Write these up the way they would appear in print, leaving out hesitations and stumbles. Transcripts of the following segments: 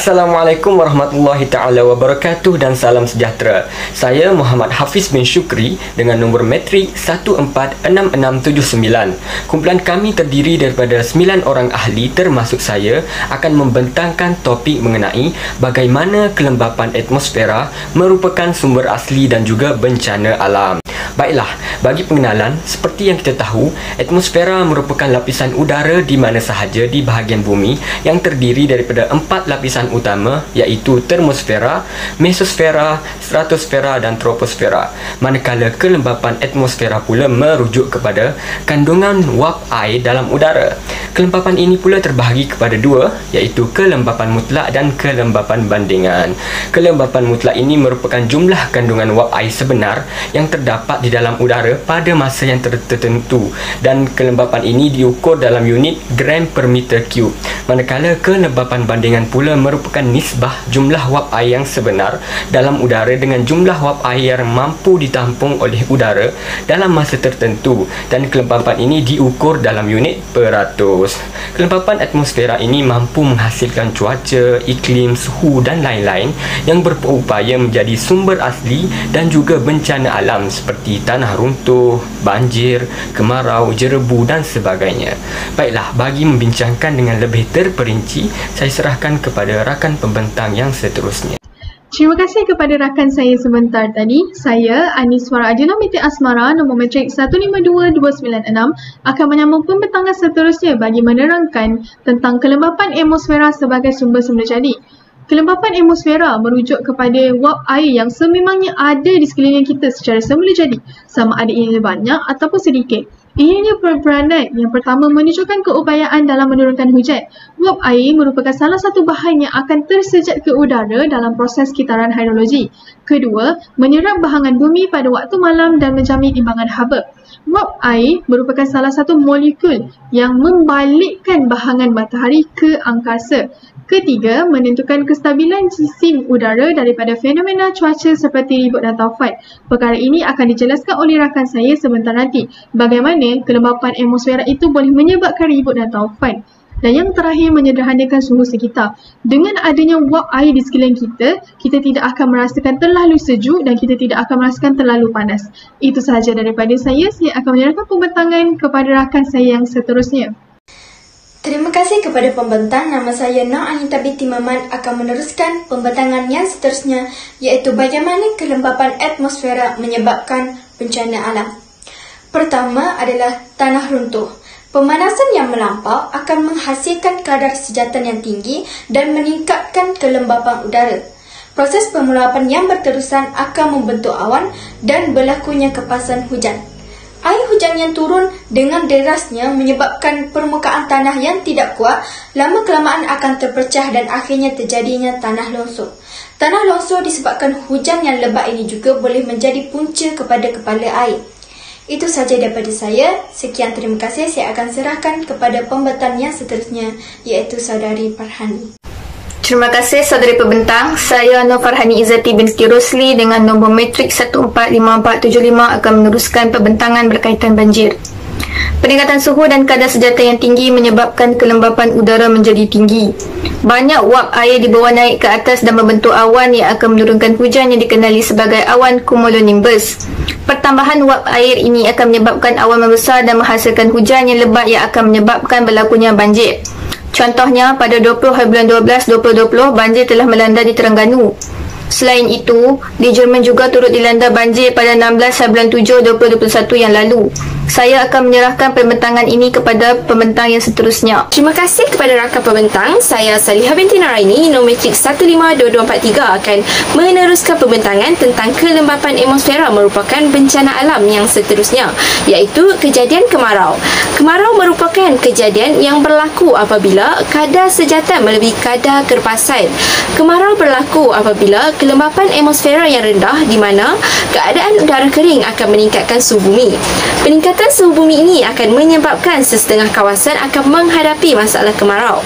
Assalamualaikum warahmatullahi ta'ala wabarakatuh dan salam sejahtera. Saya Muhammad Hafiz bin Syukri dengan nombor metrik 146679. Kumpulan kami terdiri daripada 9 orang ahli termasuk saya akan membentangkan topik mengenai bagaimana kelembapan atmosfera merupakan sumber asli dan juga bencana alam. Baiklah, bagi pengenalan, seperti yang kita tahu, atmosfera merupakan lapisan udara di mana sahaja di bahagian bumi yang terdiri daripada 4 lapisan utama iaitu termosfera, mesosfera, stratosfera dan troposfera. Manakala kelembapan atmosfera pula merujuk kepada kandungan wap air dalam udara. Kelembapan ini pula terbahagi kepada dua iaitu kelembapan mutlak dan kelembapan bandingan. Kelembapan mutlak ini merupakan jumlah kandungan wap air sebenar yang terdapat di dalam udara pada masa yang tertentu dan kelembapan ini diukur dalam unit gram per meter cube. Manakala kelembapan bandingan pula merupakan nisbah jumlah wap air yang sebenar dalam udara dengan jumlah wap air yang mampu ditampung oleh udara dalam masa tertentu dan kelembapan ini diukur dalam unit peratus. Kelembapan atmosfera ini mampu menghasilkan cuaca, iklim, suhu dan lain-lain yang berupaya menjadi sumber asli dan juga bencana alam seperti tanah runtuh, banjir, kemarau, jerebu dan sebagainya. Baiklah, bagi membincangkan dengan lebih terperinci, saya serahkan kepada rakan pembentang yang seterusnya. Terima kasih kepada rakan saya sebentar tadi. Saya, Aniswara Adila Binti Asmara, nombor metrik 152296 akan menyambung pembentangan seterusnya bagi menerangkan tentang kelembapan atmosfera sebagai sumber-sumber jadi. Kelembapan atmosfera merujuk kepada wap air yang sememangnya ada di sekeliling kita secara semula jadi, sama ada ianya banyak ataupun sedikit. Ianya berperanan yang pertama menunjukkan keupayaan dalam menurunkan hujan. Wap air merupakan salah satu bahan yang akan tersejat ke udara dalam proses kitaran hidrologi. Kedua, menyerap bahangan bumi pada waktu malam dan menjamin imbangan haba. Wap air merupakan salah satu molekul yang membalikkan bahangan matahari ke angkasa. Ketiga, menentukan kestabilan jisim udara daripada fenomena cuaca seperti ribut dan taufan. Perkara ini akan dijelaskan oleh rakan saya sebentar nanti. Bagaimana kelembapan atmosfera itu boleh menyebabkan ribut dan taufan. Dan yang terakhir, menyederhanakan suhu sekitar. Dengan adanya wap air di sekeliling kita, kita tidak akan merasakan terlalu sejuk dan kita tidak akan merasakan terlalu panas. Itu sahaja daripada saya. Saya akan menyerahkan pembentangan kepada rakan saya yang seterusnya. Terima kasih kepada pembentang. Nama saya Nur Anita binti Maman akan meneruskan pembentangan yang seterusnya iaitu bagaimana kelembapan atmosfera menyebabkan bencana alam. Pertama adalah tanah runtuh. Pemanasan yang melampau akan menghasilkan kadar sejatan yang tinggi dan meningkatkan kelembapan udara. Proses pengeluapan yang berterusan akan membentuk awan dan berlakunya kepasan hujan. Air hujan yang turun dengan derasnya menyebabkan permukaan tanah yang tidak kuat lama-kelamaan akan terpecah dan akhirnya terjadinya tanah longsor. Tanah longsor disebabkan hujan yang lebat ini juga boleh menjadi punca kepada kepala air. Itu sahaja daripada saya. Sekian, terima kasih. Saya akan serahkan kepada pembentang yang seterusnya iaitu saudari Farhani. Terima kasih saudari pembentang. Saya Nur Farhani Izzati binti Rosli dengan nombor metrik 145475 akan meneruskan pembentangan berkaitan banjir. Peningkatan suhu dan kadar sejata yang tinggi menyebabkan kelembapan udara menjadi tinggi. Banyak wap air dibawa naik ke atas dan membentuk awan yang akan menurunkan hujan yang dikenali sebagai awan cumulonimbus. Pertambahan wap air ini akan menyebabkan awan membesar dan menghasilkan hujan yang lebat yang akan menyebabkan berlakunya banjir. Contohnya, pada 20 hari bulan 12 2020, banjir telah melanda di Terengganu. Selain itu, di Jerman juga turut dilanda banjir pada 16 hari bulan 7 2021 yang lalu. Saya akan menyerahkan pembentangan ini kepada pembentang yang seterusnya. Terima kasih kepada rakan pembentang. Saya Salihah binti Naraini, nombor metrik 152243 akan meneruskan pembentangan tentang kelembapan atmosfera merupakan bencana alam yang seterusnya, iaitu kejadian kemarau. Kemarau merupakan kejadian yang berlaku apabila kadar sejatan melebihi kadar kerpasan. Kemarau berlaku apabila kelembapan atmosfera yang rendah di mana keadaan udara kering akan meningkatkan suhu bumi. Peningkatan suhu bumi ini akan menyebabkan sesetengah kawasan akan menghadapi masalah kemarau.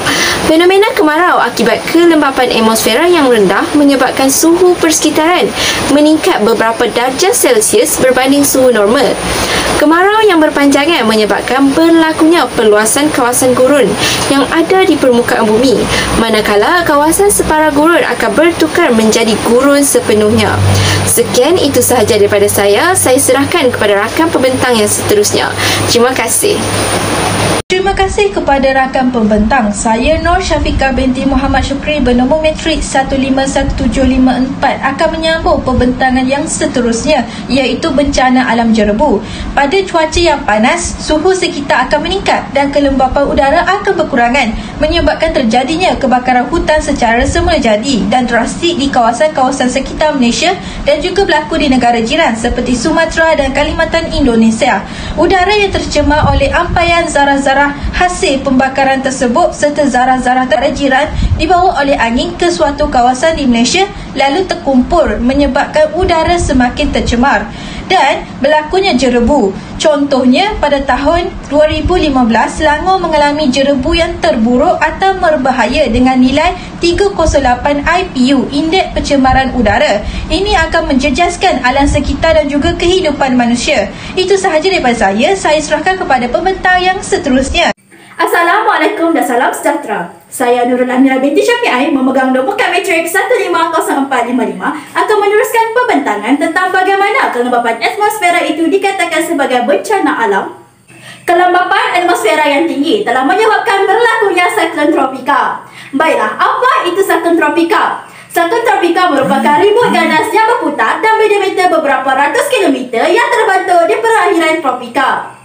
Fenomena kemarau akibat kelembapan atmosfera yang rendah menyebabkan suhu persekitaran meningkat beberapa darjah Celsius berbanding suhu normal. Kemarau yang berpanjangan menyebabkan berlakunya perluasan kawasan gurun yang ada di permukaan bumi, manakala kawasan separa gurun akan bertukar menjadi gurun sepenuhnya. Sekian, itu sahaja daripada saya. Saya serahkan kepada rakan pembentang yang seterusnya. Terima kasih. Terima kasih kepada rakan pembentang. Saya Nur Syafiqah binti Muhammad Syukri bernombor matrik 151754 akan menyambung pembentangan yang seterusnya, iaitu bencana alam jerebu. Pada cuaca yang panas, suhu sekitar akan meningkat dan kelembapan udara akan berkurangan, menyebabkan terjadinya kebakaran hutan secara semula jadi dan drastik di kawasan-kawasan sekitar Malaysia dan juga berlaku di negara jiran seperti Sumatera dan Kalimantan Indonesia. Udara yang tercemar oleh ampaian zarah-zarah hasil pembakaran tersebut serta zarah-zarah negara jiran dibawa oleh angin ke suatu kawasan di Malaysia lalu terkumpul menyebabkan udara semakin tercemar dan berlakunya jerebu. Contohnya, pada tahun 2015, Selangor mengalami jerebu yang terburuk atau berbahaya dengan nilai 308 IPU, Indeks Pencemaran Udara. Ini akan menjejaskan alam sekitar dan juga kehidupan manusia. Itu sahaja daripada saya. Saya serahkan kepada pembentang yang seterusnya. Assalamualaikum dan salam sejahtera. Saya Nurul Amira binti Syafi'ai memegang nombor kad matrik 150455 akan meneruskan pembentangan tentang bagaimana kelembapan atmosfera itu dikatakan sebagai bencana alam. Kelembapan atmosfera yang tinggi telah menyebabkan berlakunya siklon tropika. Baiklah, apa itu siklon tropika? Siklon tropika merupakan ribut ganas yang berputar dan berdiameter beberapa ratus kilometer yang terbentuk di perairan tropika.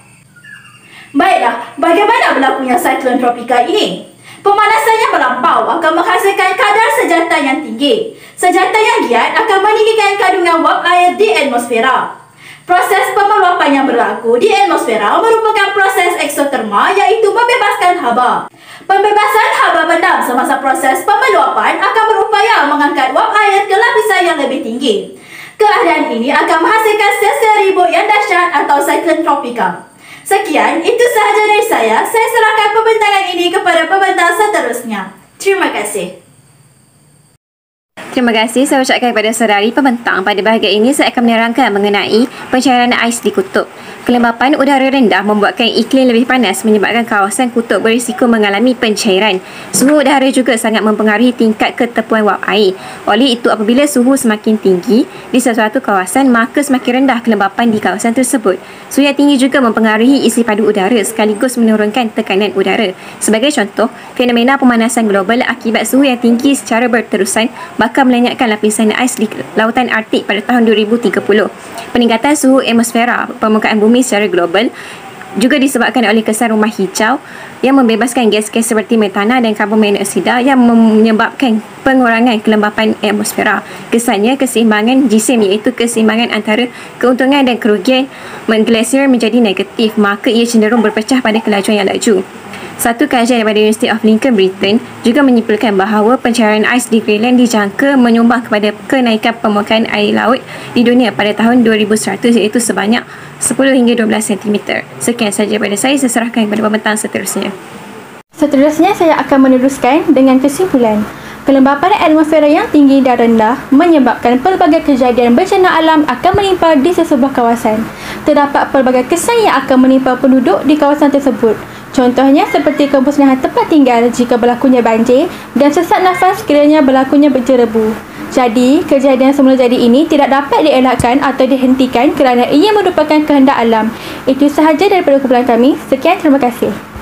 Baiklah, bagaimana berlakunya siklon tropika ini? Pemanasan yang melampau akan menghasilkan kadar sejata yang tinggi. Sejata yang giat akan meninggikan kandungan wap air di atmosfera. Proses pemeluapan yang berlaku di atmosfera merupakan proses eksoterma, iaitu membebaskan haba. Pembebasan haba benda semasa proses pemeluapan akan berupaya mengangkat wap air ke lapisan yang lebih tinggi. Keadaan ini akan menghasilkan sel-sel ribut yang dahsyat atau siklon tropika. Sekian, itu sahaja dari saya. Saya serahkan pembentangan ini kepada pembentang seterusnya. Terima kasih. Terima kasih saya ucapkan kepada saudari pembentang. Pada bahagian ini saya akan menerangkan mengenai pencairan ais di kutub. Kelembapan udara rendah membuatkan iklim lebih panas, menyebabkan kawasan kutub berisiko mengalami pencairan. Suhu udara juga sangat mempengaruhi tingkat ketepuan wap air. Oleh itu, apabila suhu semakin tinggi di sesuatu kawasan, maka semakin rendah kelembapan di kawasan tersebut. Suhu yang tinggi juga mempengaruhi isi padu udara sekaligus menurunkan tekanan udara. Sebagai contoh, fenomena pemanasan global akibat suhu yang tinggi secara berterusan bakal melenyapkan lapisan ais di lautan Arktik pada tahun 2030. Peningkatan suhu atmosfera permukaan bumi secara global juga disebabkan oleh kesan rumah hijau yang membebaskan gas-gas seperti metana dan karbon monoksida yang menyebabkan pengurangan kelembapan atmosfera. Kesannya, keseimbangan jisim iaitu keseimbangan antara keuntungan dan kerugian mengglasier menjadi negatif, maka ia cenderung berpecah pada kelajuan yang laju. Satu kajian daripada University of Lincoln, Britain juga menyimpulkan bahawa pencairan ais di Greenland dijangka menyumbang kepada kenaikan permukaan air laut di dunia pada tahun 2100 iaitu sebanyak 10 hingga 12 cm. Sekian sahaja daripada saya serahkan kepada pembentang seterusnya. Seterusnya saya akan meneruskan dengan kesimpulan. Kelembapan atmosfera yang tinggi dan rendah menyebabkan pelbagai kejadian bencana alam akan menimpa di sesebuah kawasan. Terdapat pelbagai kesan yang akan menimpa penduduk di kawasan tersebut. Contohnya seperti kemusnahan tempat tinggal jika berlakunya banjir dan sesak nafas sekiranya berlakunya berjerebu. Jadi, kejadian semula jadi ini tidak dapat dielakkan atau dihentikan kerana ia merupakan kehendak alam. Itu sahaja daripada kumpulan kami. Sekian, terima kasih.